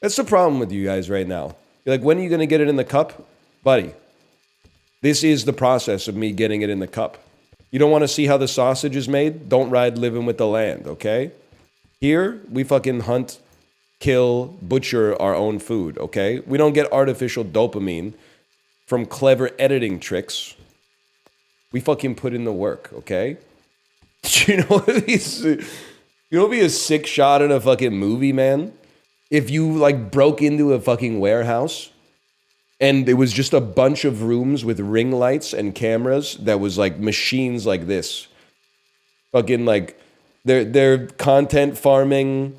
That's the problem with you guys right now. You're like, when are you going to get it in the cup? Buddy, this is the process of me getting it in the cup. You don't want to see how the sausage is made? Don't ride living with the land, okay? Here, we fucking hunt, kill, butcher our own food, okay? We don't get artificial dopamine from clever editing tricks. We fucking put in the work, okay? You know, it'd be a sick shot in a fucking movie, man. If you, like, broke into a fucking warehouse and it was just a bunch of rooms with ring lights and cameras that was, like, machines like this. Fucking, like, they're content farming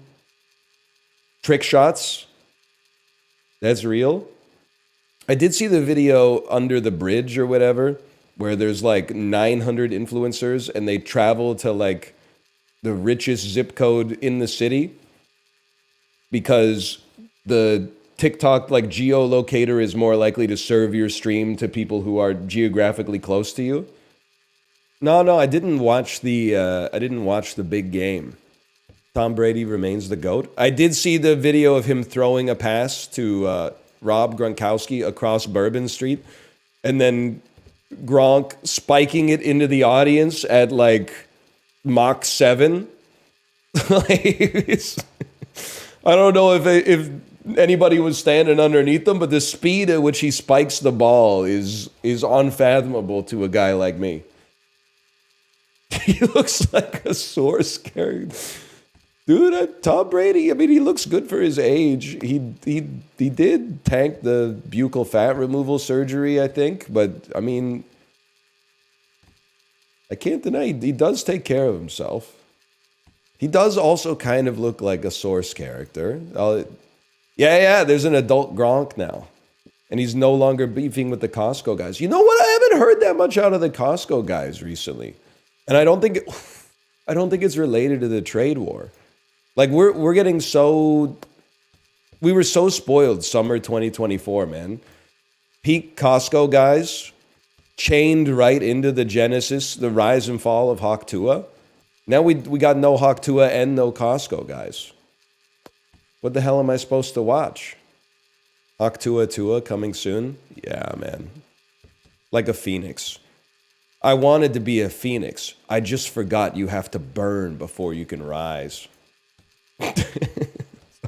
trick shots. That's real. I did see the video Under the Bridge or whatever, where there's, like, 900 influencers and they travel to, like, the richest zip code in the city because the TikTok like geolocator is more likely to serve your stream to people who are geographically close to you. No, I didn't watch the big game. Tom Brady remains the GOAT. I did see the video of him throwing a pass to Rob Gronkowski across Bourbon Street and then Gronk spiking it into the audience at like Mach 7. I don't know if anybody was standing underneath him, but the speed at which he spikes the ball is unfathomable to a guy like me. He looks like a source character. Dude, Tom Brady, I mean, he looks good for his age. He did tank the buccal fat removal surgery, I think. But, I mean, I can't deny he does take care of himself. He does also kind of look like a source character. Yeah, there's an adult Gronk now. And he's no longer beefing with the Costco guys. You know what? I haven't heard that much out of the Costco guys recently. And I don't think it's related to the trade war. Like, we're getting so... We were so spoiled summer 2024, man. Peak Costco guys chained right into the genesis, the rise and fall of Hawk Tuah. Now we got no Hawk Tuah and no Costco guys. What the hell am I supposed to watch? Hawk Tuah coming soon? Yeah, man. Like a phoenix. I wanted to be a phoenix. I just forgot you have to burn before you can rise. I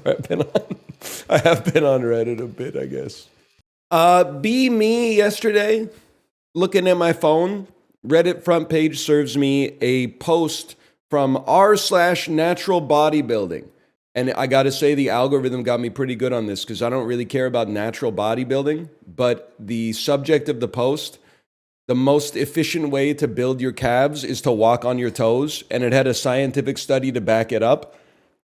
have been on Reddit a bit, I guess. Be me yesterday, looking at my phone. Reddit front page serves me a post from r/natural bodybuilding. And I got to say, the algorithm got me pretty good on this because I don't really care about natural bodybuilding. But the subject of the post, the most efficient way to build your calves is to walk on your toes. And it had a scientific study to back it up.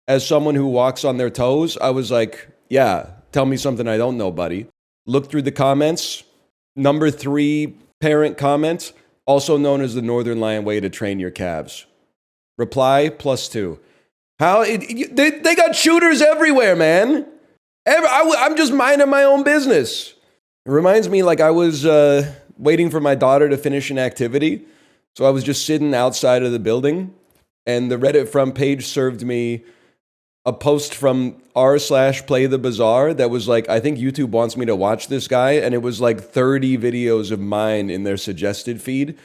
As someone who walks on their toes, I was like, yeah, tell me something I don't know, buddy. Look through the comments. Number 3 parent comment, also known as the Northernlion way to train your calves. Reply, +2. They got shooters everywhere, man. I'm just minding my own business. It reminds me like I was waiting for my daughter to finish an activity. So I was just sitting outside of the building. And the Reddit front page served me a post from r/playthebazaar that was like, I think YouTube wants me to watch this guy. And it was like 30 videos of mine in their suggested feed.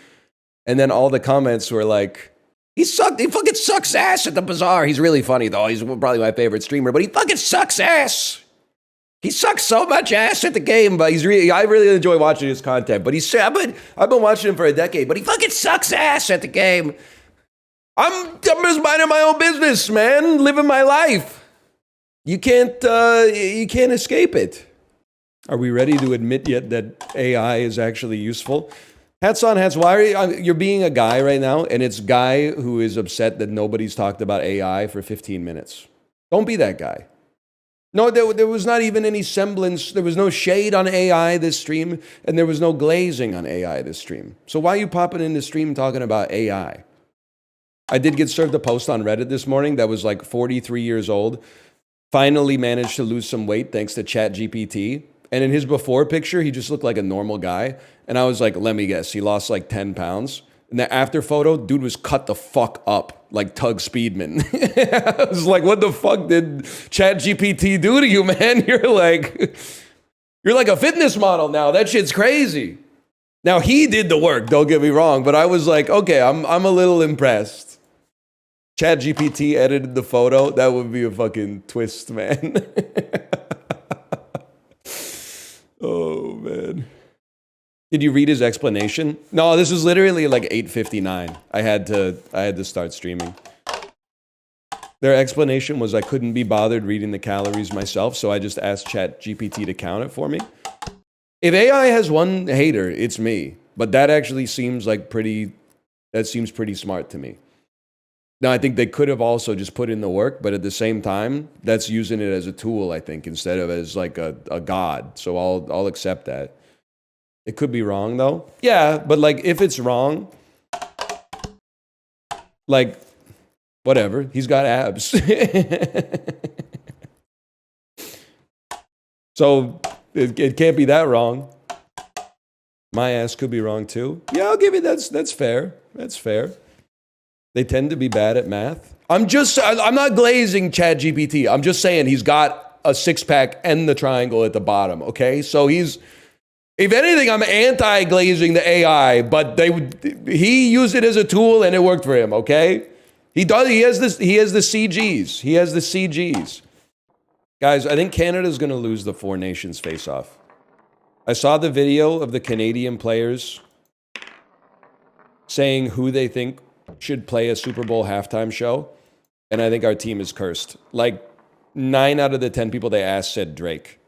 And then all the comments were like, he fucking sucks ass at the bazaar. He's really funny though. He's probably my favorite streamer, but he fucking sucks ass. He sucks so much ass at the game, but I really enjoy watching his content. But I've been watching him for a decade, but he fucking sucks ass at the game. I'm just minding my own business, man. Living my life. You can't escape it. Are we ready to admit yet that AI is actually useful? Hats on, hats. Why are you're being a guy right now, and it's guy who is upset that nobody's talked about AI for 15 minutes. Don't be that guy. No, there was not even any semblance. There was no shade on AI this stream, and there was no glazing on AI this stream. So why are you popping in the stream talking about AI? I did get served a post on Reddit this morning that was like 43 years old. Finally managed to lose some weight thanks to ChatGPT. And in his before picture, he just looked like a normal guy. And I was like, let me guess, he lost like 10 pounds. And the after photo, dude was cut the fuck up like Tug Speedman. I was like, what the fuck did ChatGPT do to you, man? You're like a fitness model now. That shit's crazy. Now, he did the work, don't get me wrong, but I was like, okay, I'm a little impressed. ChatGPT edited the photo. That would be a fucking twist, man. Oh, man. Did you read his explanation? No, this was literally like 8:59. I had to start streaming. Their explanation was I couldn't be bothered reading the calories myself, so I just asked ChatGPT to count it for me. If AI has one hater, it's me. But that actually seems like pretty smart to me. Now, I think they could have also just put in the work, but at the same time, that's using it as a tool, I think, instead of as like a god. So I'll accept that. It could be wrong, though. Yeah, but like if it's wrong, like whatever. He's got abs. So it can't be that wrong. My ass could be wrong too. Yeah, I'll give you that's fair. That's fair. They tend to be bad at math. I'm not glazing ChatGPT. I'm just saying he's got a six-pack and the triangle at the bottom, okay? So if anything, I'm anti-glazing the AI, but he used it as a tool and it worked for him, okay? He has the CGs. He has the CGs. Guys, I think Canada's going to lose the Four Nations face-off. I saw the video of the Canadian players saying who they think should play a Super Bowl halftime show, and I think our team is cursed. Like, 9 out of the 10 people they asked said Drake.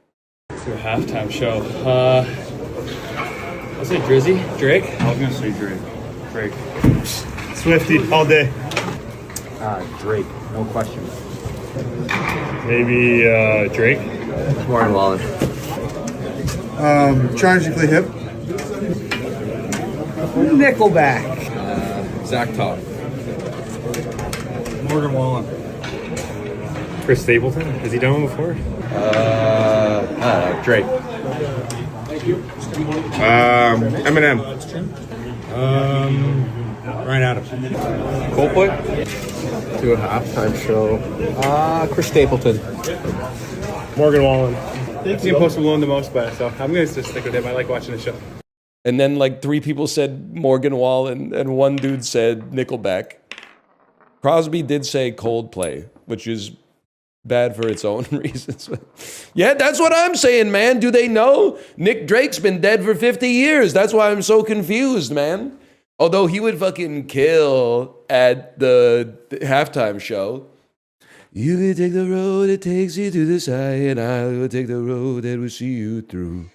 To a halftime show. I'll say Drizzy. Drake? I was gonna say Drake. Swifty, all day. Drake, no question. Maybe Drake? Morgan Wallen. Tragically hip. Nickelback. Zach Top. Morgan Wallen. Chris Stapleton? Has he done one before? Drake. Eminem. Ryan Adams. Coldplay? To a halftime show. Chris Stapleton. Morgan Wallen. He's gonna Post Malone the most by, so I'm gonna just stick with him. I like watching the show. And then like 3 people said Morgan Wallen and 1 dude said Nickelback. Crosby did say Coldplay, which is bad for its own reasons. Yeah, that's what I'm saying, man. Do they know? Nick Drake's been dead for 50 years. That's why I'm so confused, man. Although he would fucking kill at the halftime show. You can take the road that takes you to the side, and I will take the road that will see you through.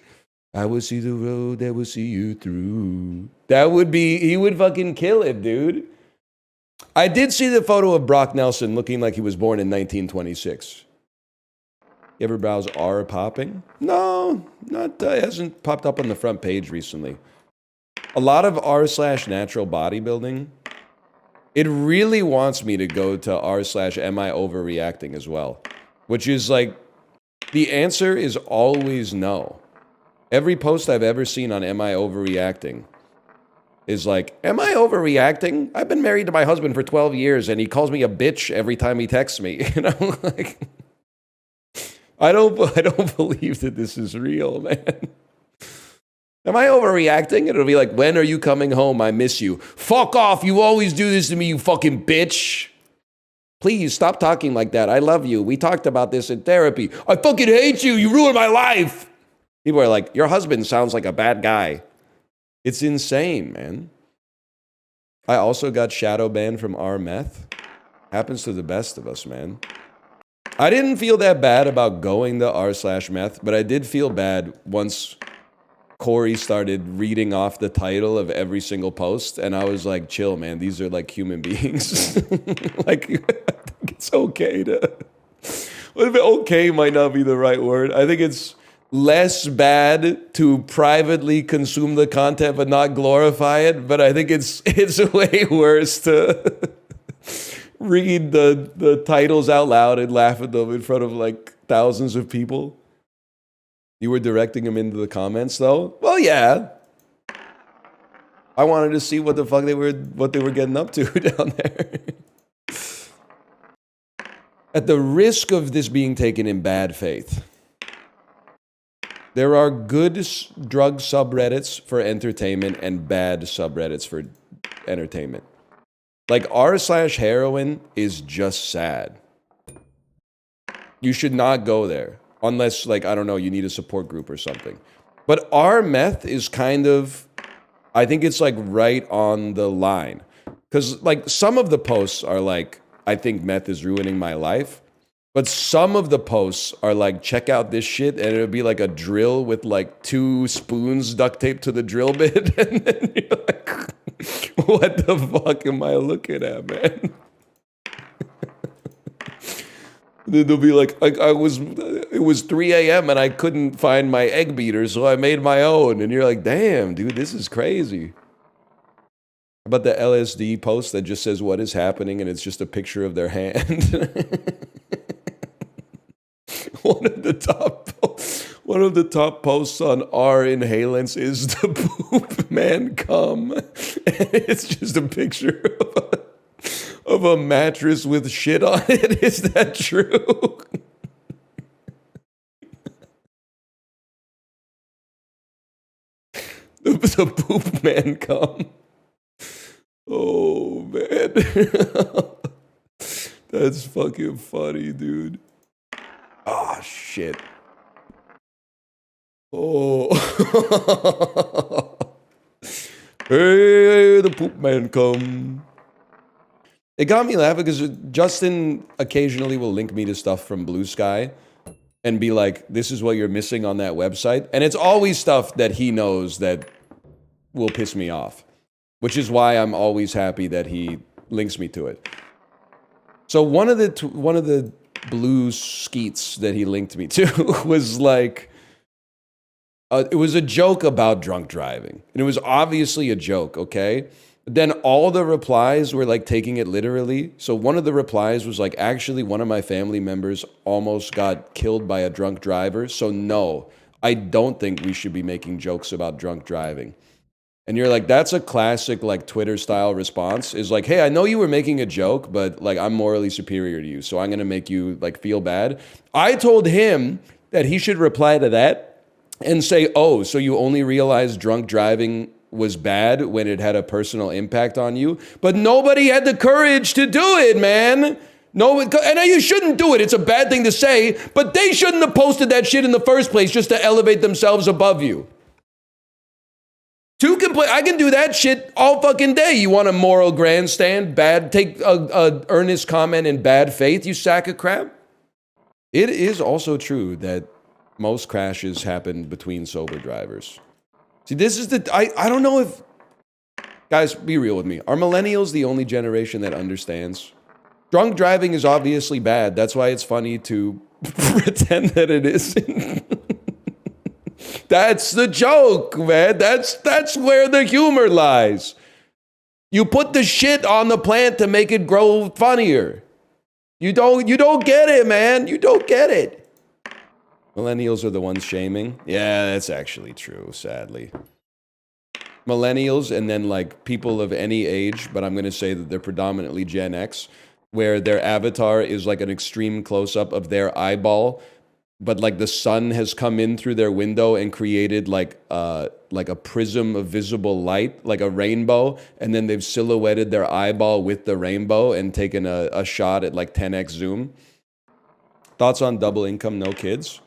I will see the road that will see you through. He would fucking kill it, dude. I did see the photo of Brock Nelson looking like he was born in 1926. You ever browse R popping? No, it hasn't popped up on the front page recently. A lot of r/natural bodybuilding. It really wants me to go to r/am I overreacting as well, which is like, the answer is always no. Every post I've ever seen on am I overreacting is like, am I overreacting? I've been married to my husband for 12 years and he calls me a bitch every time he texts me. And I'm like, I don't believe that this is real, man. Am I overreacting? It'll be like, when are you coming home? I miss you. Fuck off. You always do this to me, you fucking bitch. Please stop talking like that. I love you. We talked about this in therapy. I fucking hate you. You ruined my life. People are like, your husband sounds like a bad guy. It's insane, man. I also got shadow banned from R-Meth. Happens to the best of us, man. I didn't feel that bad about going to r/meth, but I did feel bad once Corey started reading off the title of every single post, and I was like, chill, man. These are like human beings. Like, I think it's okay to... Okay might not be the right word. I think it's less bad to privately consume the content but not glorify it, but I think it's way worse to read the titles out loud and laugh at them in front of like thousands of people. You were directing them into the comments though? Well, yeah. I wanted to see what the fuck they were getting up to down there. At the risk of this being taken in bad faith, there are good drug subreddits for entertainment and bad subreddits for entertainment. Like r/heroin is just sad. You should not go there unless, like, I don't know, you need a support group or something. But r/meth is kind of, I think it's like right on the line. Because like some of the posts are like, I think meth is ruining my life. But some of the posts are like, check out this shit, and it'll be like a drill with like 2 spoons duct taped to the drill bit. And then you're like, what the fuck am I looking at, man? Then they'll be like, it was 3 a.m. and I couldn't find my egg beater, so I made my own. And you're like, damn, dude, this is crazy. How about the LSD post that just says what is happening, and it's just a picture of their hand? One of the top posts on R inhalants is the poop man cum. And it's just a picture of a mattress with shit on it. Is that true? The poop man cum. Oh man. That's fucking funny, dude. Oh, shit. Oh. Hey, the poop man come. It got me laughing because Justin occasionally will link me to stuff from Blue Sky and be like, this is what you're missing on that website. And it's always stuff that he knows that will piss me off, which is why I'm always happy that he links me to it. So one of the blue skeets that he linked me to was like, it was a joke about drunk driving. And it was obviously a joke, okay? But then all the replies were like taking it literally. So one of the replies was like, actually, one of my family members almost got killed by a drunk driver. So no, I don't think we should be making jokes about drunk driving. And you're like, that's a classic like Twitter style response, is like, hey, I know you were making a joke, but like I'm morally superior to you, so I'm gonna make you like feel bad. I told him that he should reply to that and say, oh, so you only realized drunk driving was bad when it had a personal impact on you? But nobody had the courage to do it, man. No, and you shouldn't do it. It's a bad thing to say, but they shouldn't have posted that shit in the first place just to elevate themselves above you. I can do that shit all fucking day. You want a moral grandstand? Take a earnest comment in bad faith, you sack of crap? It is also true that most crashes happen between sober drivers. See, this is I don't know if, guys, be real with me. Are millennials the only generation that understands? Drunk driving is obviously bad. That's why it's funny to pretend that it isn't. That's the joke, man. That's where the humor lies. You put the shit on the plant to make it grow funnier. You don't get it, man. You don't get it. Millennials are the ones shaming. Yeah, that's actually true, sadly. Millennials and then like people of any age, but I'm going to say that they're predominantly Gen X, where their avatar is like an extreme close-up of their eyeball, but like the sun has come in through their window and created like a prism of visible light, like a rainbow, and then they've silhouetted their eyeball with the rainbow and taken a shot at like 10x zoom. Thoughts on double income, no kids?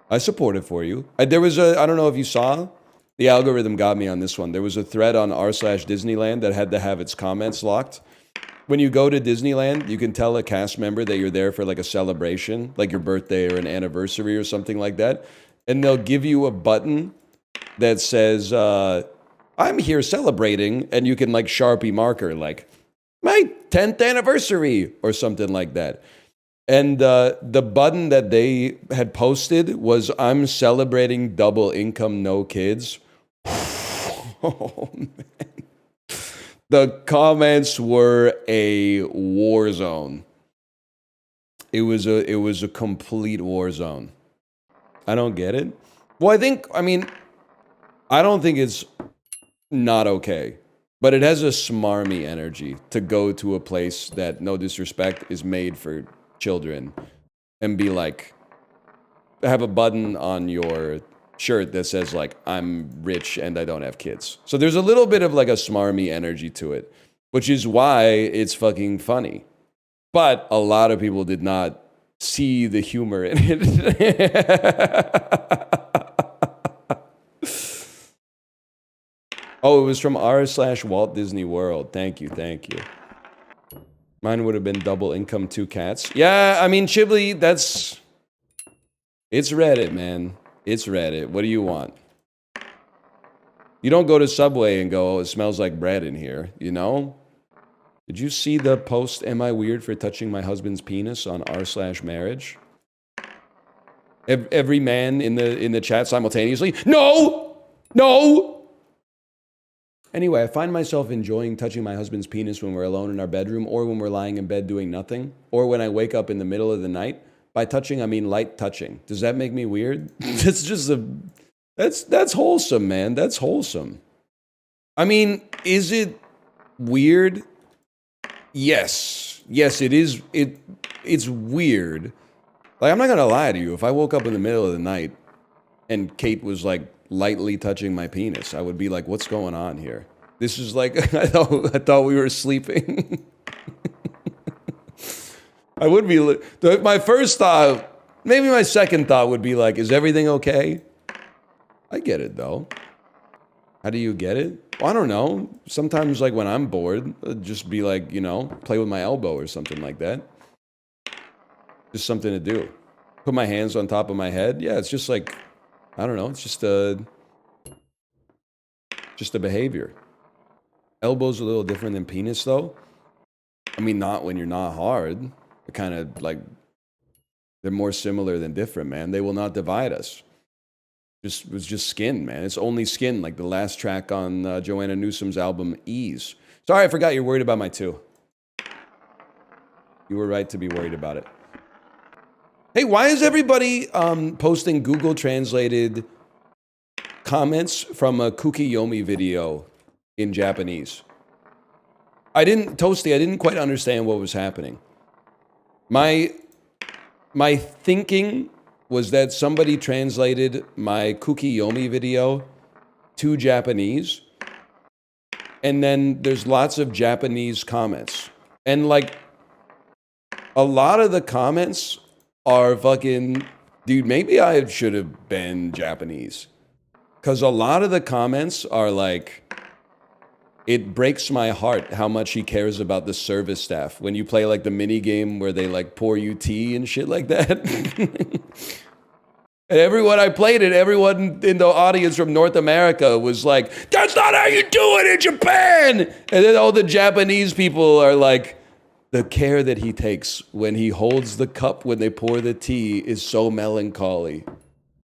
I support it for you. There was I don't know if you saw, the algorithm got me on this one. There was a thread on r/Disneyland that had to have its comments locked. When you go to Disneyland, you can tell a cast member that you're there for like a celebration, like your birthday or an anniversary or something like that. And they'll give you a button that says, I'm here celebrating. And you can like Sharpie marker, like my 10th anniversary or something like that. And the button that they had posted was, I'm celebrating double income, no kids. Oh, man. The comments were a war zone. It was a complete war zone. I don't get it. Well, I don't think it's not okay. But it has a smarmy energy to go to a place that, no disrespect, is made for children and be like, have a button on your shirt that says like, I'm rich and I don't have kids. So there's a little bit of like a smarmy energy to it, which is why it's fucking funny. But a lot of people did not see the humor in it. Oh, it was from r/Walt Disney World. Thank you, thank you. Mine would have been double income, 2 cats. Yeah, I mean, Chibli, it's Reddit, man. It's Reddit. What do you want? You don't go to Subway and go, oh, it smells like bread in here, you know? Did you see the post, am I weird for touching my husband's penis on r/marriage? Every man in the chat simultaneously, no! No! Anyway, I find myself enjoying touching my husband's penis when we're alone in our bedroom or when we're lying in bed doing nothing or when I wake up in the middle of the night. By touching, I mean light touching. Does that make me weird? That's just that's wholesome, man. That's wholesome. I mean, is it weird? Yes. Yes, it is. It's weird. Like, I'm not going to lie to you. If I woke up in the middle of the night and Kate was like lightly touching my penis, I would be like, what's going on here? This is like, I thought we were sleeping. I would be, my first thought, maybe my second thought would be like, is everything okay? I get it though. How do you get it? Well, I don't know. Sometimes like when I'm bored, I'd just be like, you know, play with my elbow or something like that. Just something to do. Put my hands on top of my head. Yeah, it's just like, I don't know. It's just a behavior. Elbow's a little different than penis though. I mean, not when you're not hard. They're kind of like, they're more similar than different, man. They will not divide us. It was just skin, man. It's only skin, like the last track on Joanna Newsom's album, Ease. Sorry, I forgot you're worried about my 2. You were right to be worried about it. Hey, why is everybody posting Google translated comments from a Kukiyomi video in Japanese? Toasty, I didn't quite understand what was happening. My thinking was that somebody translated my Kukiyomi video to Japanese, and then there's lots of Japanese comments. And like, a lot of the comments are fucking, dude, maybe I should have been Japanese. Because a lot of the comments are like, it breaks my heart how much he cares about the service staff when you play like the mini game where they like pour you tea and shit like that. And everyone in the audience from North America was like, that's not how you do it in Japan. And then all the Japanese people are like, the care that he takes when he holds the cup when they pour the tea is so melancholy.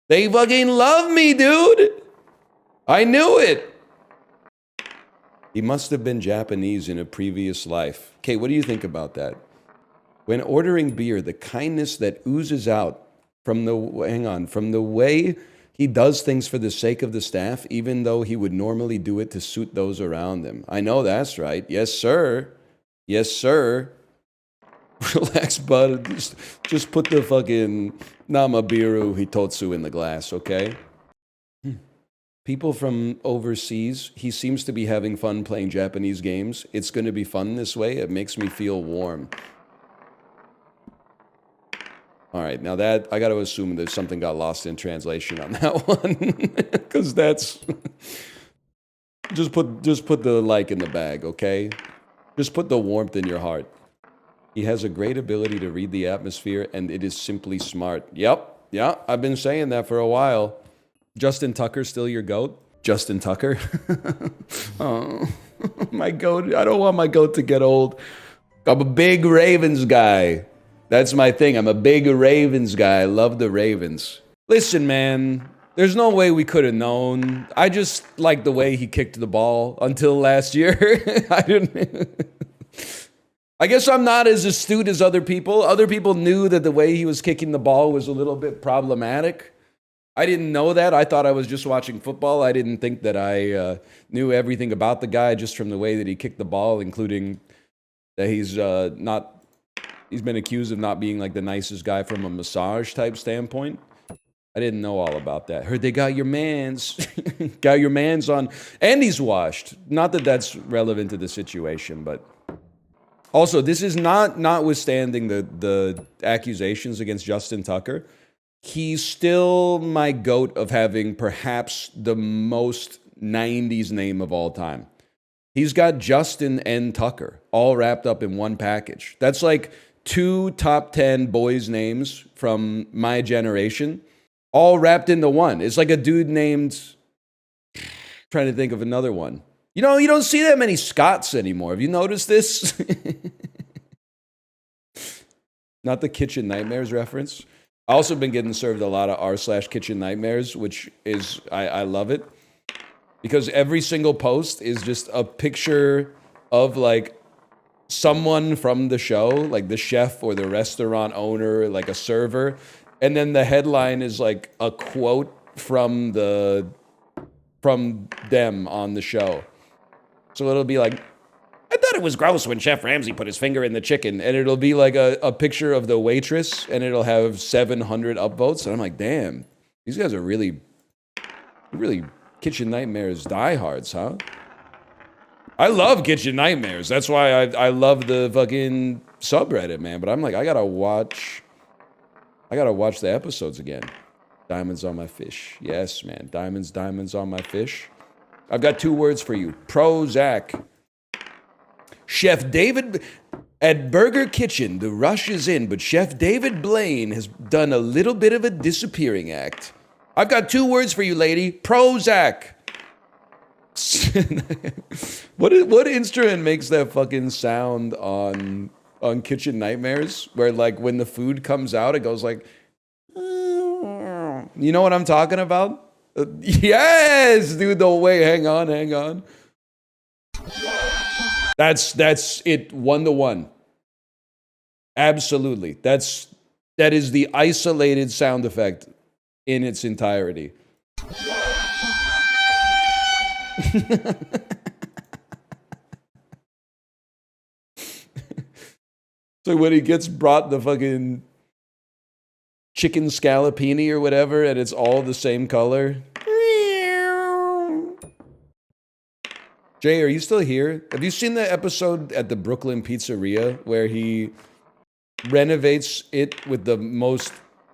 They fucking love me, dude. I knew it. He must have been Japanese in a previous life. Okay, what do you think about that? When ordering beer, the kindness that oozes out from the way he does things for the sake of the staff, even though he would normally do it to suit those around him. I know that's right. Yes, sir. Yes, sir. Relax, bud. Just put the fucking Namabiru Hitotsu in the glass, okay? People from overseas, he seems to be having fun playing Japanese games. It's going to be fun this way. It makes me feel warm. All right, now that, I got to assume that something got lost in translation on that one. Because that's... Just put the like in the bag, okay? Just put the warmth in your heart. He has a great ability to read the atmosphere, and it is simply smart. Yep, yeah, I've been saying that for a while. Justin Tucker still your GOAT? Justin Tucker? Oh, my GOAT. I don't want my GOAT to get old. I'm a big Ravens guy. That's my thing. I'm a big Ravens guy. I love the Ravens. Listen, man, there's no way we could have known. I just like the way he kicked the ball until last year. I guess I'm not as astute as other people. Other people knew that the way he was kicking the ball was a little bit problematic. I didn't know that. I thought I was just watching football. I didn't think that I knew everything about the guy just from the way that he kicked the ball, including that he's been accused of not being like the nicest guy from a massage type standpoint. I didn't know all about that. Heard they got your mans, got your mans on, and he's washed. Not that that's relevant to the situation, but also this is notwithstanding the accusations against Justin Tucker. He's still my goat of having perhaps the most 90s name of all time. He's got Justin and Tucker all wrapped up in one package. That's like 2 top 10 boys' names from my generation, all wrapped into one. It's like a dude named, trying to think of another one. You know, you don't see that many Scotts anymore. Have you noticed this? Not the KitchenNightmares reference. I also been getting served a lot of r/KitchenNightmares, which is, I love it. Because every single post is just a picture of like someone from the show, like the chef or the restaurant owner, like a server. And then the headline is like a quote from them on the show. So it'll be like, I thought it was gross when Chef Ramsay put his finger in the chicken. And it'll be like a picture of the waitress and it'll have 700 upvotes. And I'm like, damn, these guys are really Kitchen Nightmares diehards, huh? I love Kitchen Nightmares. That's why I love the fucking subreddit, man. But I'm like, I gotta watch the episodes again. Diamonds on my fish. Yes, man. Diamonds on my fish. I've got 2 words for you. Prozac. Chef David at Burger Kitchen, the rush is in, but Chef David Blaine has done a little bit of a disappearing act. I've got 2 words for you, lady. Prozac. What instrument makes that fucking sound on Kitchen Nightmares? Where like when the food comes out, it goes like, you know what I'm talking about? Yes, dude. The way. Hang on. That's it. 1-to-1. Absolutely. That is the isolated sound effect in its entirety. So when he gets brought the fucking chicken scallopini or whatever, and it's all the same color. Jay, are you still here? Have you seen the episode at the Brooklyn Pizzeria where he renovates it with the most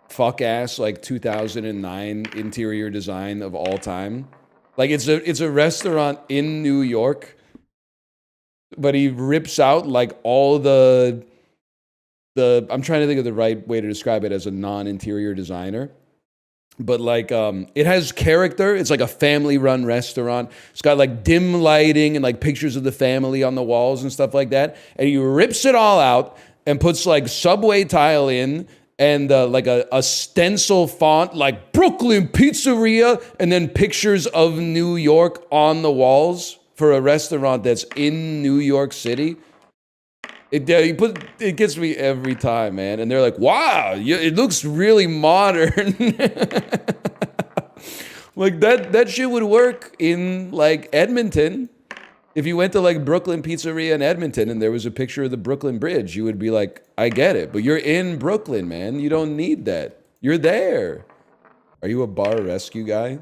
fuck-ass, like, 2009 interior design of all time? Like, it's a restaurant in New York, but he rips out, like, all the I'm trying to think of the right way to describe it as a non-interior designer. But, like, it has character. It's like a family-run restaurant. It's got, like, dim lighting and, like, pictures of the family on the walls and stuff like that. And he rips it all out and puts, like, subway tile in and, like, a stencil font, like, Brooklyn Pizzeria, and then pictures of New York on the walls for a restaurant that's in New York City. It gets me every time, man. And they're like, wow, it looks really modern. Like, that shit would work in, like, Edmonton. If you went to, like, Brooklyn Pizzeria in Edmonton and there was a picture of the Brooklyn Bridge, you would be like, I get it. But you're in Brooklyn, man. You don't need that. You're there. Are you a bar rescue guy?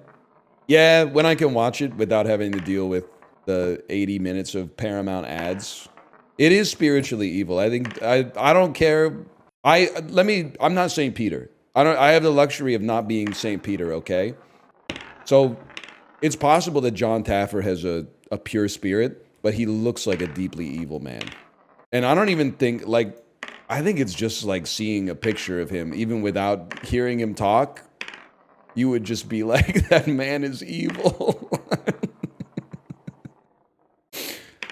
Yeah, when I can watch it without having to deal with the 80 minutes of Paramount ads. It is spiritually evil. I think I don't care. I'm not St. Peter. I have the luxury of not being St. Peter, okay? So it's possible that John Taffer has a pure spirit, but he looks like a deeply evil man. And I don't even think, like, I think it's just like seeing a picture of him, even without hearing him talk, you would just be like, that man is evil.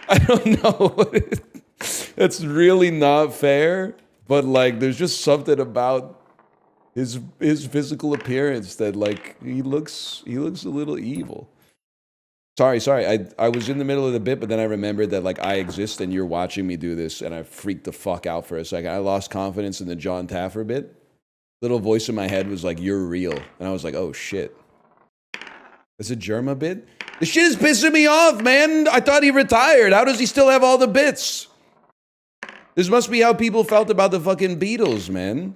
I don't know. That's really not fair, but, like, there's just something about his physical appearance that, like, he looks a little evil. Sorry. I was in the middle of the bit, but then I remembered that, like, I exist and you're watching me do this, and I freaked the fuck out for a second. I lost confidence in the John Taffer bit. little voice in my head was like, "You're real," and I was like, "Oh shit." Is it Germa bit? This shit is pissing me off, man. I thought he retired. How does he still have all the bits? This must be how people felt about the fucking Beatles, man.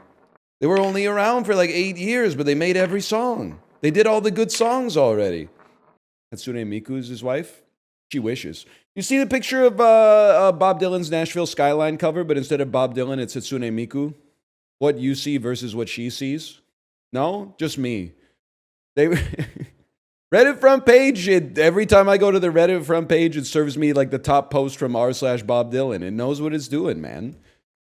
They were only around for like 8 years, but they made every song. They did all the good songs already. Hatsune Miku is his wife. She wishes. You see the picture of Bob Dylan's Nashville Skyline cover, but instead of Bob Dylan, it's Hatsune Miku? What you see versus what she sees? No? Just me. They... Reddit front page, every time I go to the Reddit front page, it serves me like the top post from r/Bob Dylan. It knows what it's doing, man.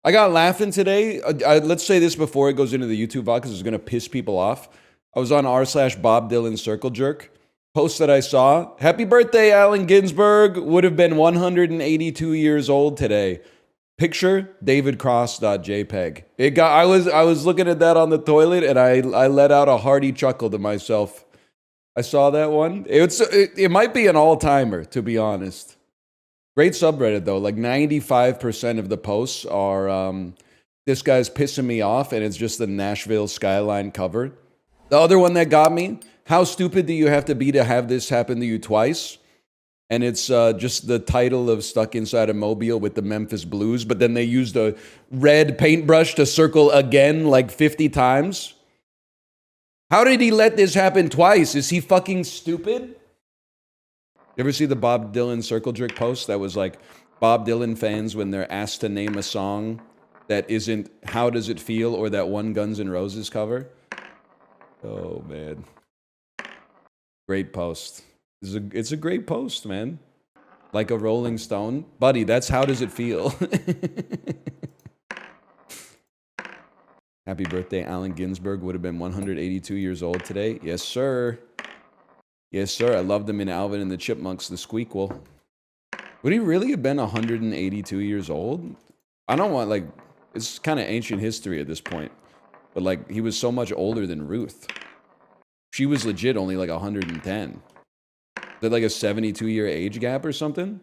I got laughing today. Let's say this before it goes into the YouTube VOD because it's going to piss people off. I was on r/BobDylanCircleJerk. Post that I saw. Happy birthday, Allen Ginsberg. Would have been 182 years old today. Picture, davidcross.jpg. I was looking at that on the toilet and I let out a hearty chuckle to myself. I saw that one. It might be an all-timer, to be honest. Great subreddit, though. Like 95% of the posts are, this guy's pissing me off, and it's just the Nashville Skyline cover. The other one that got me, how stupid do you have to be to have this happen to you twice? And it's just the title of Stuck Inside a Mobile with the Memphis Blues, but then they used a red paintbrush to circle again like 50 times. How did he let this happen twice? Is he fucking stupid? You ever see the Bob Dylan Circle Jerk post that was like Bob Dylan fans when they're asked to name a song that isn't How Does It Feel or that one Guns N' Roses cover? Oh, man. Great post. It's a great post, man. Like a Rolling Stone. Buddy, that's How Does It Feel? Happy birthday, Allen Ginsberg. Would have been 182 years old today. Yes, sir. Yes, sir. I loved him in Alvin and the Chipmunks, the Squeakquel. Would he really have been 182 years old? I don't want, like, it's kind of ancient history at this point. But, like, he was so much older than Ruth. She was legit only, like, 110. Is that, like, a 72-year age gap or something?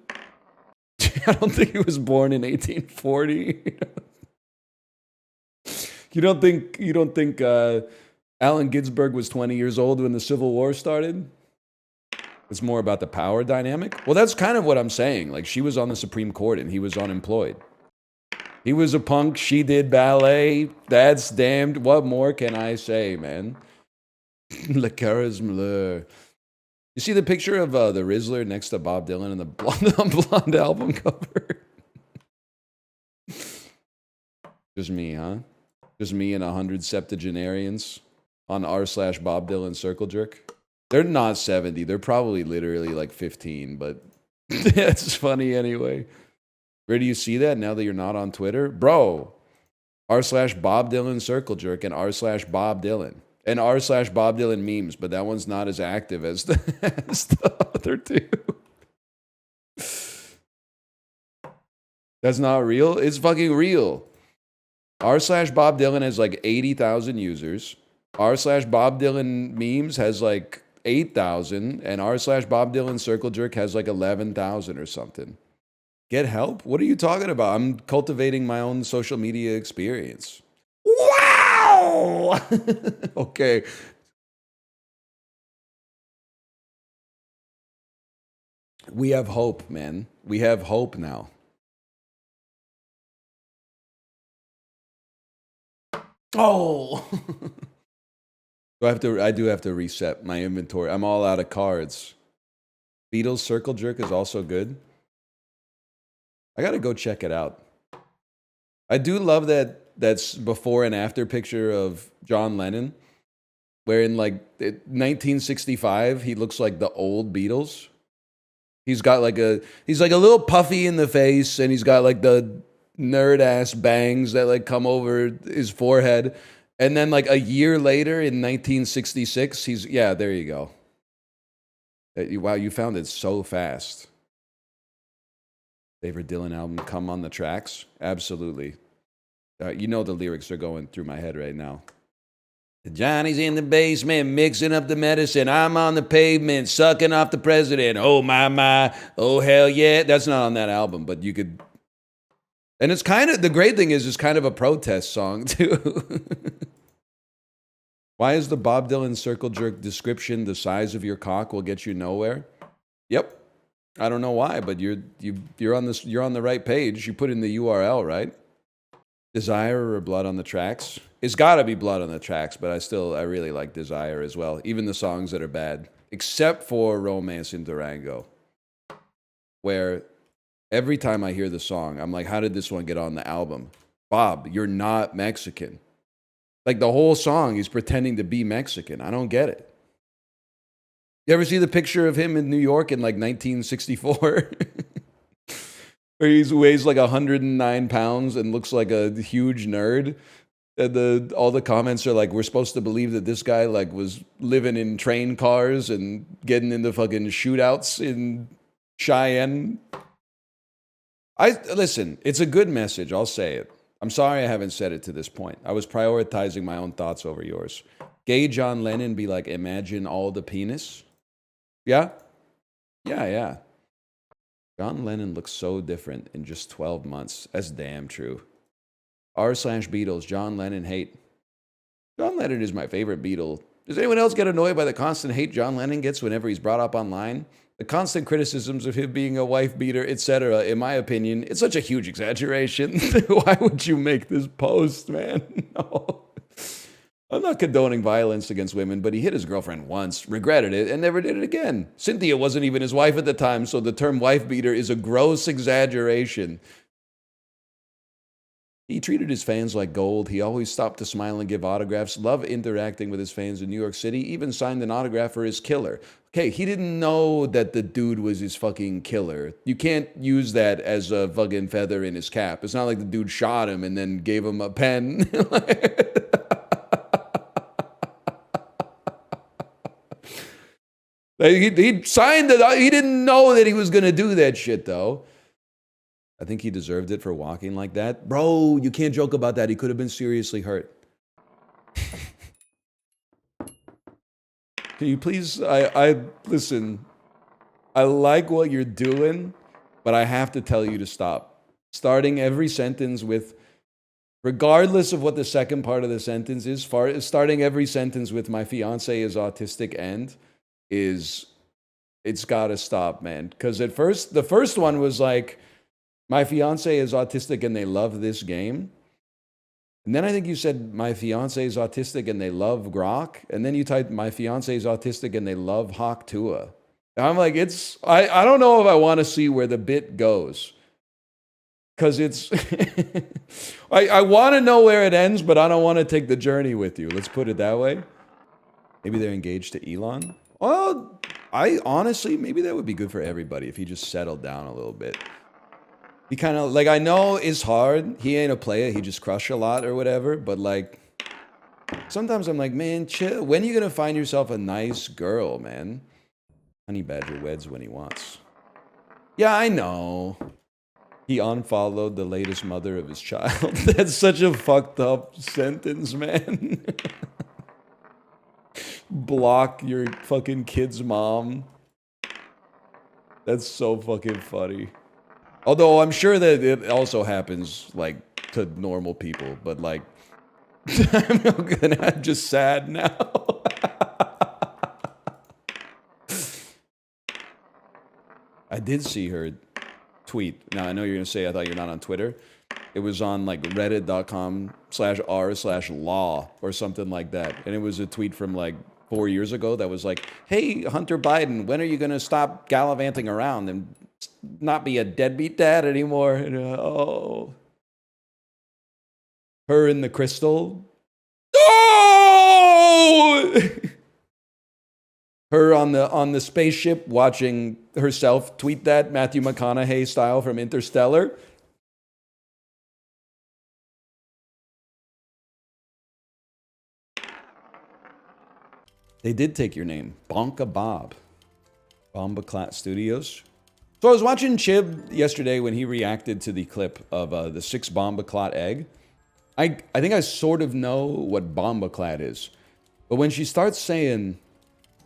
I don't think he was born in 1840. You don't think Allen Ginsberg was 20 years old when the Civil War started? It's more about the power dynamic. Well, that's kind of what I'm saying. Like, she was on the Supreme Court and he was unemployed. He was a punk. She did ballet. That's damned. What more can I say, man? Le charisme. You see the picture of the Rizzler next to Bob Dylan in the blonde album cover? Just me, huh? Just me and 100 septuagenarians on r/BobDylanCircleJerk. They're not 70. They're probably literally like 15, but that's funny anyway. Where do you see that now that you're not on Twitter? Bro, r/BobDylanCircleJerk and r/BobDylan. And r/BobDylan memes, but that one's not as active as the other two. That's not real? It's fucking real. r/BobDylan has like 80,000 users. r/BobDylan memes has like 8,000. And r/BobDylanCircleJerk has like 11,000 or something. Get help? What are you talking about? I'm cultivating my own social media experience. Wow! Okay. We have hope, man. We have hope now. Oh! I do have to reset my inventory. I'm all out of cards. Beatles Circle Jerk is also good. I gotta go check it out. I do love that's before and after picture of John Lennon, where in like 1965 he looks like the old Beatles. He's like a little puffy in the face, and he's got like the nerd ass bangs that like come over his forehead. And then like a year later in 1966, there you go. Wow, you found it so fast. Favorite Dylan album, Come on the Tracks? Absolutely. You know the lyrics are going through my head right now. Johnny's in the basement, mixing up the medicine. I'm on the pavement, sucking off the president. Oh, my. Oh, hell yeah. That's not on that album, but you could... And it's kind of... The great thing is it's kind of a protest song, too. Why is the Bob Dylan circle jerk description the size of your cock will get you nowhere? Yep. I don't know why, but you're on the right page. You put in the URL, right? Desire or Blood on the Tracks? It's got to be Blood on the Tracks, but I really like Desire as well. Even the songs that are bad, except for Romance in Durango, where every time I hear the song, I'm like, how did this one get on the album? Bob, you're not Mexican. Like the whole song, he's pretending to be Mexican. I don't get it. You ever see the picture of him in New York in like 1964? Where he weighs like 109 pounds and looks like a huge nerd. And all the comments are like, we're supposed to believe that this guy like was living in train cars and getting into fucking shootouts in Cheyenne. Listen, it's a good message. I'll say it. I'm sorry I haven't said it to this point. I was prioritizing my own thoughts over yours. Gay John Lennon be like, imagine all the penis. Yeah? Yeah. John Lennon looks so different in just 12 months. That's damn true. r/Beatles, John Lennon hate. John Lennon is my favorite Beatle. Does anyone else get annoyed by the constant hate John Lennon gets whenever he's brought up online? The constant criticisms of him being a wife beater, etc., in my opinion, it's such a huge exaggeration. Why would you make this post, man? No. I'm not condoning violence against women, but he hit his girlfriend once, regretted it, and never did it again. Cynthia wasn't even his wife at the time, so the term wife beater is a gross exaggeration. He treated his fans like gold. He always stopped to smile and give autographs. Loved interacting with his fans in New York City. Even signed an autograph for his killer. Okay, he didn't know that the dude was his fucking killer. You can't use that as a fucking feather in his cap. It's not like the dude shot him and then gave him a pen. He signed it. He didn't know that he was going to do that shit, though. I think he deserved it for walking like that. Bro, you can't joke about that. He could have been seriously hurt. Can you please, listen, I like what you're doing, but I have to tell you to stop. Starting every sentence with, regardless of what the second part of the sentence is, starting every sentence with my fiance is autistic and it's got to stop, man. Because at first, the first one was like, my fiance is autistic and they love this game. And then I think you said, my fiance is autistic and they love grok. And then you typed, my fiance is autistic and they love Hawk Tua. And I'm like, I don't know if I want to see where the bit goes. Because it's, I want to know where it ends, but I don't want to take the journey with you. Let's put it that way. Maybe they're engaged to Elon. Well, honestly, maybe that would be good for everybody if he just settled down a little bit. He kind of, like, I know it's hard. He ain't a player. He just crush a lot or whatever. But, like, sometimes I'm like, man, chill. When are you going to find yourself a nice girl, man? Honey Badger weds when he wants. Yeah, I know. He unfollowed the latest mother of his child. That's such a fucked up sentence, man. Block your fucking kid's mom. That's so fucking funny. Although I'm sure that it also happens, like, to normal people. But, like, I'm just sad now. I did see her tweet. Now, I know you're going to say, I thought you're not on Twitter. It was on, like, reddit.com/r/law or something like that. And it was a tweet from, like, 4 years ago that was like, hey, Hunter Biden, when are you going to stop gallivanting around and not be a deadbeat dad anymore? And, oh. Her in the crystal. Oh! Her on the spaceship watching herself tweet that Matthew McConaughey style from Interstellar. They did take your name. Bonka Bob. Bombaclot Studios. So I was watching Chib yesterday when he reacted to the clip of the 6 Bombaclot Egg. I think I sort of know what Bombaclat is. But when she starts saying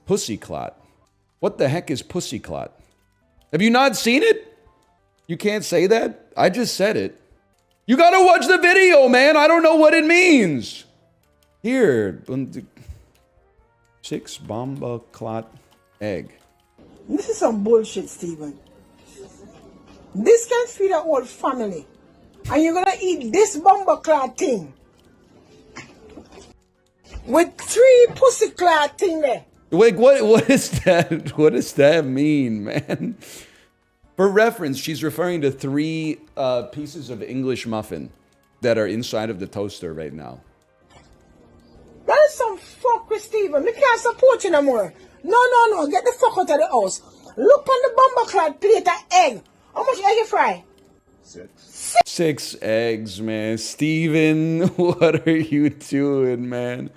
Pussyclot, what the heck is Pussyclot? Have you not seen it? You can't say that? I just said it. You gotta watch the video, man. I don't know what it means. Here. 6 Bombaclot Egg. This is some bullshit, Steven. This can feed a whole family. And you're gonna eat this Bombaclot thing. With 3 pussyclot thing there. Wait, what is that? What does that mean, man? For reference, she's referring to 3 pieces of English muffin that are inside of the toaster right now. That is some fuck with Steven. We can't support you no more. No. Get the fuck out of the house. Look on the Bombaclot plate of egg. How much egg you fry? 6 eggs, man. Steven, what are you doing, man?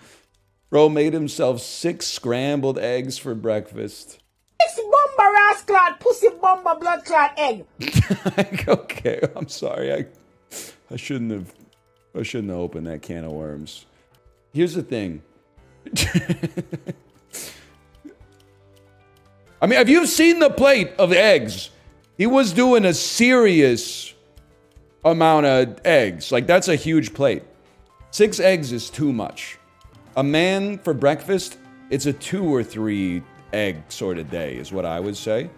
Bro made himself 6 scrambled eggs for breakfast. 6 bomba rasclot, pussy bomba blood clot egg. Okay, I'm sorry. I shouldn't have opened that can of worms. Here's the thing. I mean, have you seen the plate of eggs? He was doing a serious amount of eggs. Like, that's a huge plate. 6 eggs is too much. A man for breakfast, it's a 2 or 3 egg sort of day, is what I would say.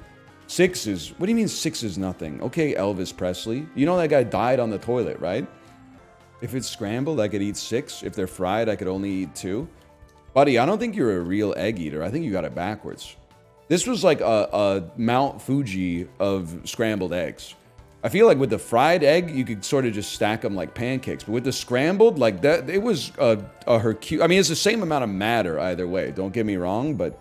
6 is, what do you mean 6 is nothing? Okay, Elvis Presley. You know that guy died on the toilet, right? If it's scrambled, I could eat 6. If they're fried, I could only eat 2. Buddy, I don't think you're a real egg eater. I think you got it backwards. This was like a Mount Fuji of scrambled eggs. I feel like with the fried egg, you could sort of just stack them like pancakes. But with the scrambled, like that, it was a Hercule. I mean, it's the same amount of matter either way. Don't get me wrong, but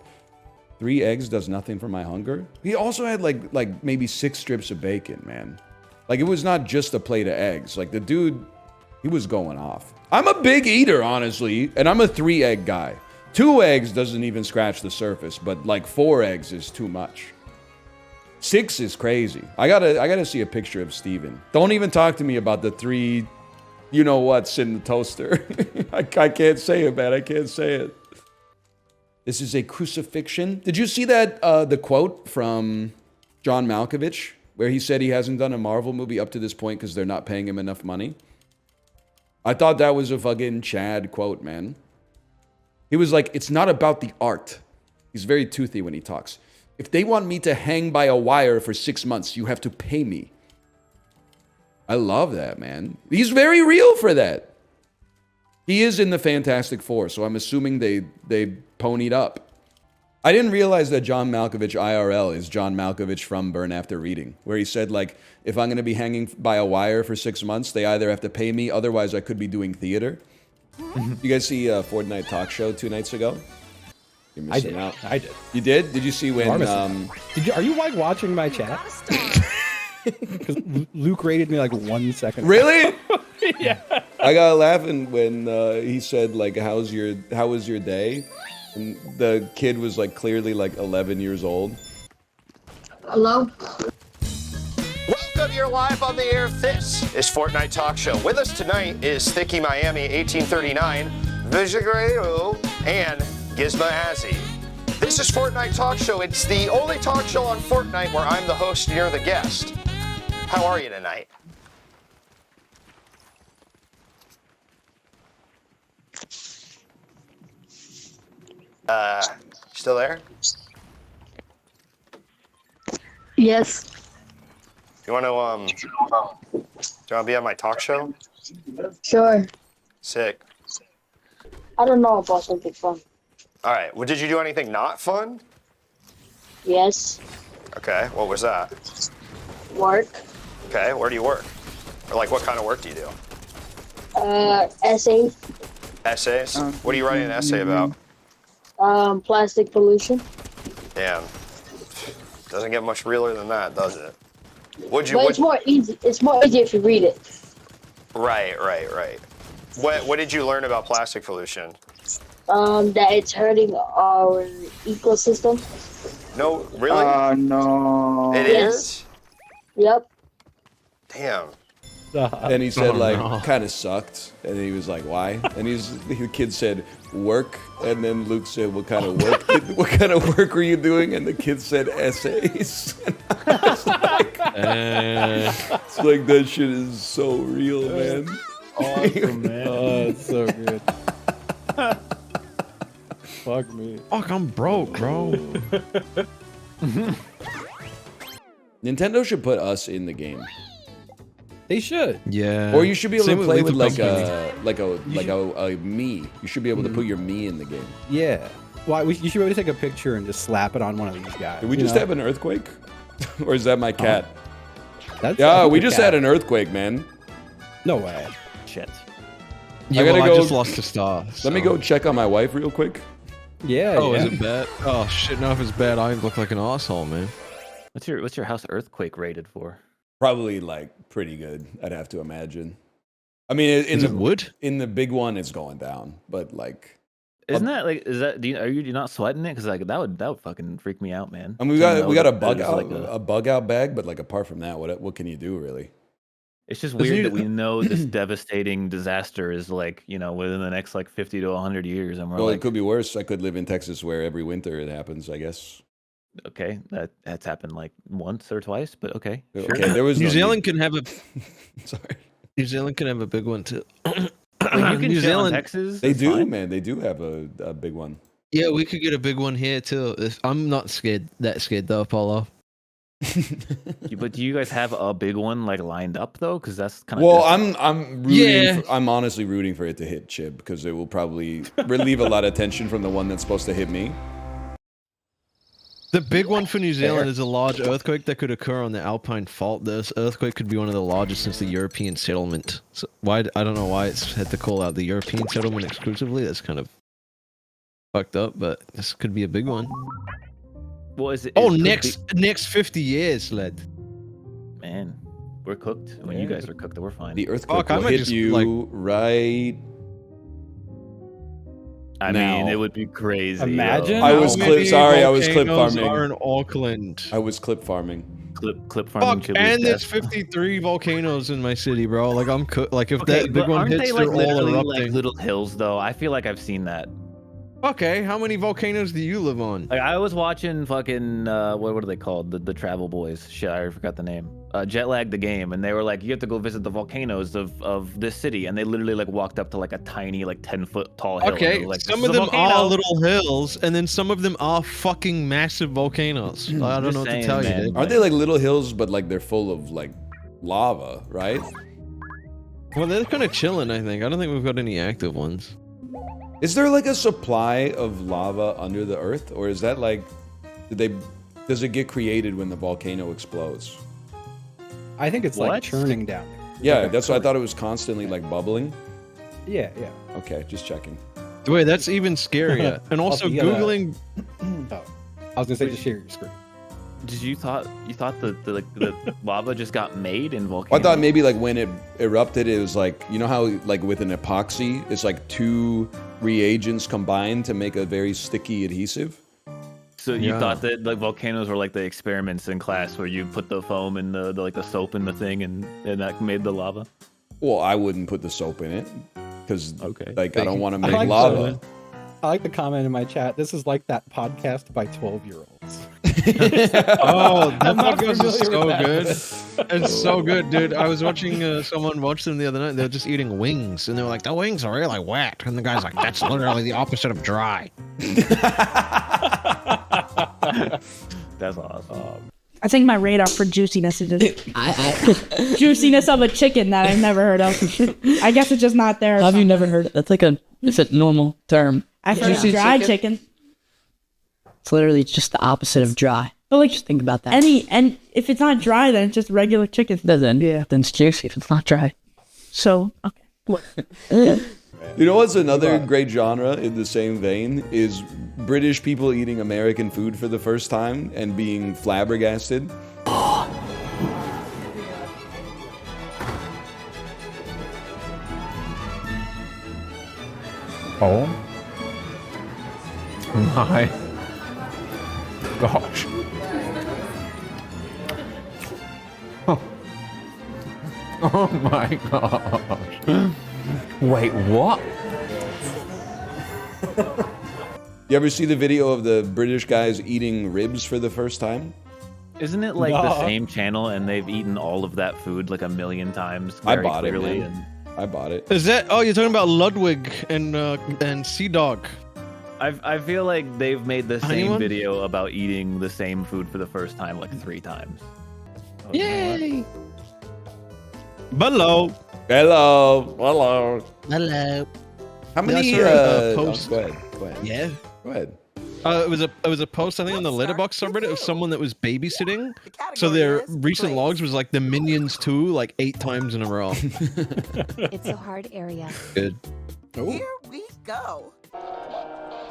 3 eggs does nothing for my hunger. He also had like maybe 6 strips of bacon, man. Like, it was not just a plate of eggs. Like, the dude, he was going off. I'm a big eater, honestly, and I'm a 3 egg guy. 2 eggs doesn't even scratch the surface, but like 4 eggs is too much. 6 is crazy. I gotta see a picture of Steven. Don't even talk to me about the 3 you know what's in the toaster. I can't say it, man. I can't say it. This is a crucifixion. Did you see that the quote from John Malkovich where he said he hasn't done a Marvel movie up to this point because they're not paying him enough money? I thought that was a fucking Chad quote, man. He was like, it's not about the art. He's very toothy when he talks. If they want me to hang by a wire for 6 months, you have to pay me. I love that, man. He's very real for that. He is in the Fantastic Four, so I'm assuming they ponied up. I didn't realize that John Malkovich IRL is John Malkovich from Burn After Reading, where he said, like, if I'm going to be hanging by a wire for 6 months, they either have to pay me, otherwise I could be doing theater. You guys see Fortnite talk show 2 nights ago? You're missing out. I did. You did? Did you see when... Are you like watching my chat? Because Luke rated me like 1 second. Really? Yeah. I got laughing when he said, like, how was your day? And the kid was like clearly like 11 years old. Hello? Welcome, you're live on the air. This is Fortnite Talk Show. With us tonight is Thicky Miami 1839, Vijagreo, and Gizma Azzy. This is Fortnite Talk Show. It's the only talk show on Fortnite where I'm the host and you're the guest. How are you tonight? Still there? Yes. You want to be on my talk show? Sure. Sick. I don't know about something fun. All right. Well, did you do anything not fun? Yes. Okay. What was that? Work. Okay. Where do you work? Or like, what kind of work do you do? Essay. Essays? What are you writing an essay about? Plastic pollution. Damn. Doesn't get much realer than that, does it? But it's more easy. It's more easy if you read it. Right. What did you learn about plastic pollution? That it's hurting our ecosystem. No, really? No. It Yes. is? Yep. Damn. And he said, kind of sucked. And then he was like, why? And the kid said, work. And then Luke said, what kind of work? What kind of work were you doing? And the kid said, essays. It's like, that shit is so real, man. Awesome, man. Oh, it's so good. Fuck me. Fuck, I'm broke, bro. Nintendo should put us in the game. They should. Yeah. Or you should be able Same to play with Lethal like Company. a me. You should be able to put your me in the game. Yeah. Why? You should be able to take a picture and just slap it on one of these guys. Did we just have an earthquake? Or is that my cat? That's Yeah, we your just cat. had an earthquake, man. No way. Shit. Yeah, I gotta well, go- I just lost a star. Let me go check on my wife real quick. Yeah. Oh, yeah. is it bad? Oh shit! Now if it's bad, I look like an asshole, man. What's your house earthquake rated for? Probably like pretty good, I'd have to imagine. I mean, in Is the it wood? in the big one, it's going down, but like, Isn't that like? Is that? Are you not sweating it? Because like that would fucking freak me out, man. I mean, we To know got a that bug there's, out like, a bug out bag, but like apart from that, what can you do really? It's just Doesn't weird it- that we know this devastating disaster is like within the next like 50 to 100 years, and we're Well, it like, could be worse. I could live in Texas where every winter it happens, I guess. okay, that's happened like once or twice, but okay, sure. Okay, there was New no Zealand can have a. Sorry. New Zealand can have a big one too. Like, you can New shit on Zealand. Texas. They it's do, fine. man. They do have a big one. Yeah, we could get a big one here too. I'm not that scared though, Apollo. But do you guys have a big one like lined up though? Because that's kind of Well, I'm rooting. Yeah. I'm honestly rooting for it to hit Chib because it will probably relieve a lot of tension from the one that's supposed to hit me. The big one for New Zealand is a large earthquake that could occur on the Alpine Fault. This earthquake could be one of the largest since the European settlement. So I don't know why it's had to call out the European settlement exclusively. That's kind of fucked up, but this could be a big one. Well, is it? Oh, it could next 50 years, lad. be- man, we're cooked. When you guys are cooked, we're fine. The earthquake Fuck, I will might hit just, you like- right. I now. mean, it would be crazy. Imagine. I was How clip. many Sorry, I was clip volcanoes farming. are in Auckland. I was clip farming. clip farming. Fuck, Chili's and there's death. 53 volcanoes in my city, bro. Like I'm like if Okay, that big but one aren't hits, they like they're all literally erupting. like little hills though? I feel like I've seen that. Okay, how many volcanoes do you live on? Like I was watching fucking what are they called? The Travel Boys. Shit, I forgot the name. Jetlag the game, and they were like, you have to go visit the volcanoes of this city, and they literally like walked up to like a tiny like 10-foot tall hill. and Okay, they were like, some "This of is a them volcano." are little hills, and then some of them are fucking massive volcanoes. I don't Just know what saying, to tell man. you, dude. Aren't they like little hills, but like they're full of like lava, right? Well, they're kind of chilling, I think. I don't think we've got any active ones. Is there like a supply of lava under the earth, or is that like, does it get created when the volcano explodes? I think it's like What? churning down there. Yeah, Like a that's what I current. thought it was constantly like bubbling. Yeah, yeah. Okay, just checking. Wait, that's even scarier. And also, Also, you gotta- Googling... Oh, I was gonna say just share your screen. Did you thought the lava just got made in Well, volcanoes? I thought maybe like when it erupted, it was like, you know how like with an epoxy, it's like two reagents combined to make a very sticky adhesive? So you Yeah. thought that like volcanoes were like the experiments in class where you put the foam and the like the soap in the thing and that made the lava? Well, I wouldn't put the soap in it because Okay. like I don't want to I make like lava. I like the comment in my chat. This is like that podcast by 12-year-olds. Oh, that not podcast is familiar so with good. that. It's so good, dude. I was watching someone watch them the other night. They were just eating wings, and they were like, "The wings are really wet," and the guy's like, "That's literally the opposite of dry." That's awesome. I think my radar for juiciness is just juiciness of a chicken that I've never heard of. I guess it's just not there. or Have you something. never heard it? That's like it's a normal term. I've heard Juicy dry chicken. It's literally just the opposite of dry. But like Just think about that. and if it's not dry, then it's just regular chicken. Then it's juicy if it's not dry. So okay. What? You know what's another great genre in the same vein is British people eating American food for the first time and being flabbergasted. Oh my gosh. Oh my gosh. Wait, what? You ever see the video of the British guys eating ribs for the first time? Isn't it like the No. same channel and they've eaten all of that food like a million times? I very bought it, clearly, man. I bought it. Is that? Oh, you're talking about Ludwig and Sea Dog. I feel like they've made the same Anyone? video about eating the same food for the first time like 3 times. Yay! Hello. Hello. Hello. Hello. How many posts? Go ahead. Go ahead. Yeah. Go ahead. It was a post I think on the Letterboxd subreddit of someone that was babysitting. So their recent logs was like the Minions 2 like 8 times in a row. It's a hard area. Good. Here we go.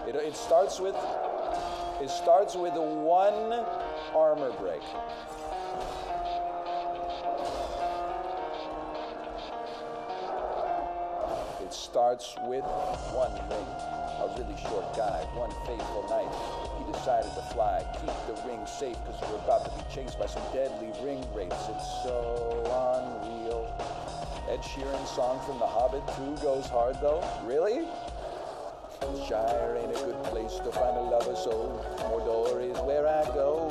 It starts with a 1 armor break. It starts with 1 ring. A really short guy, one fateful night. He decided to fly, keep the ring safe because we're about to be chased by some deadly ring wraiths. It's so unreal. Ed Sheeran's song from The Hobbit 2 goes hard though. Really? Shire ain't a good place to find a lover, so Mordor is where I go.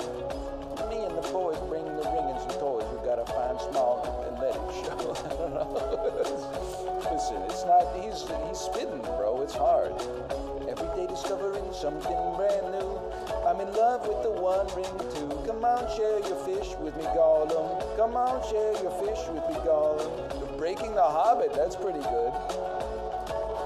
Me and the boys bring the ring and some toys. We gotta find Smaug and let it show. I don't know. Listen, it's not, he's spitting, bro. It's hard. Every day discovering something brand new. I'm in love with the One Ring too. Come on, share your fish with me, Gollum. Come on, share your fish with me, Gollum. Breaking the Hobbit, that's pretty good.